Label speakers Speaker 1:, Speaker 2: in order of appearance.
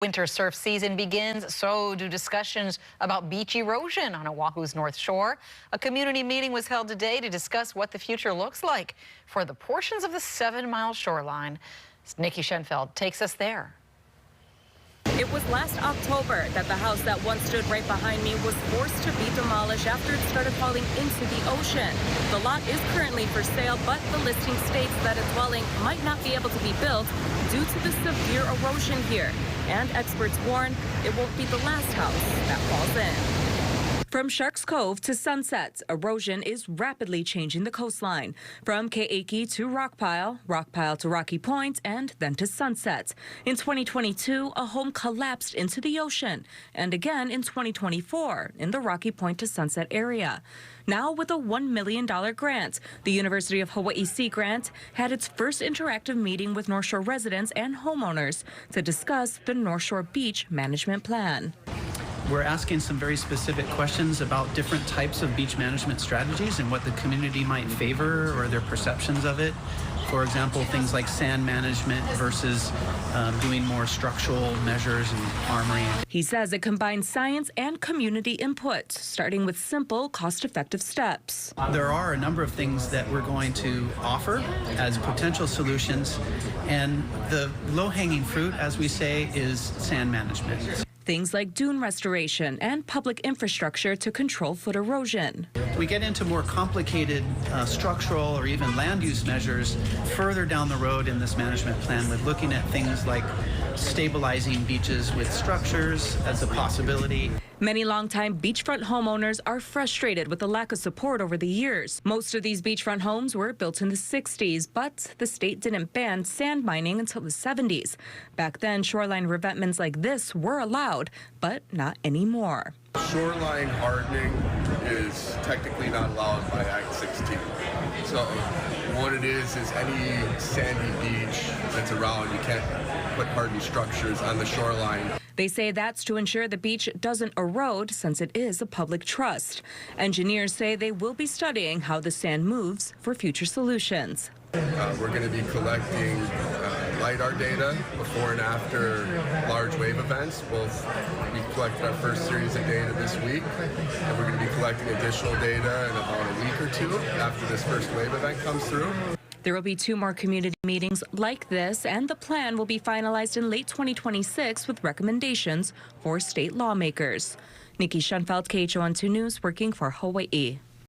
Speaker 1: Winter surf season begins, so do discussions about beach erosion on Oahu's North Shore. A community meeting was held today to discuss what the future looks like for the portions of the 7-mile shoreline. Nikki Schenfeld takes us there.
Speaker 2: It was last October that the house that once stood right behind me was forced to be demolished after it started falling into the ocean. The lot is currently for sale, but the listing states that a dwelling might not be able to be built due to the severe erosion here. And experts warn it won't be the last house that falls in. From Sharks Cove to Sunset, erosion is rapidly changing the coastline. From Keiki to Rockpile to Rocky Point, and then to Sunset. In 2022, a home collapsed into the ocean, and again in 2024 in the Rocky Point to Sunset area. Now with a $1 million grant, the University of Hawaii Sea Grant had its first interactive meeting with North Shore residents and homeowners to discuss the North Shore Beach Management Plan.
Speaker 3: We're asking some very specific questions about different types of beach management strategies and what the community might favor or their perceptions of it. For example, things like sand management versus doing more structural measures and armoring.
Speaker 2: He says it combines science and community input, starting with simple, cost-effective steps.
Speaker 3: There are a number of things that we're going to offer as potential solutions, and the low-hanging fruit, as we say, is sand management.
Speaker 2: Things like dune restoration and public infrastructure to control foot erosion.
Speaker 3: We get into more complicated structural or even land use measures further down the road in this management plan, with looking at things like stabilizing beaches with structures as a possibility.
Speaker 2: Many longtime beachfront homeowners are frustrated with the lack of support over the years. Most of these beachfront homes were built in the 60s, but the state didn't ban sand mining until the 70s. Back then, shoreline revetments like this were allowed, but not anymore.
Speaker 4: Shoreline hardening is technically not allowed by Act 16. So what it is any sandy beach that's around, you can't put hardened structures on the shoreline.
Speaker 2: They say that's to ensure the beach doesn't erode, since it is a public trust. Engineers say they will be studying how the sand moves for future solutions.
Speaker 4: We're going to be collecting LiDAR data before and after large wave events. We collected our first series of data this week, and we're going to be collecting additional data in about a week or two after this first wave event comes through.
Speaker 2: There will be 2 more community meetings like this, and the plan will be finalized in late 2026 with recommendations for state lawmakers. Nikki Schenfeld, KHON2 News, working for Hawaii.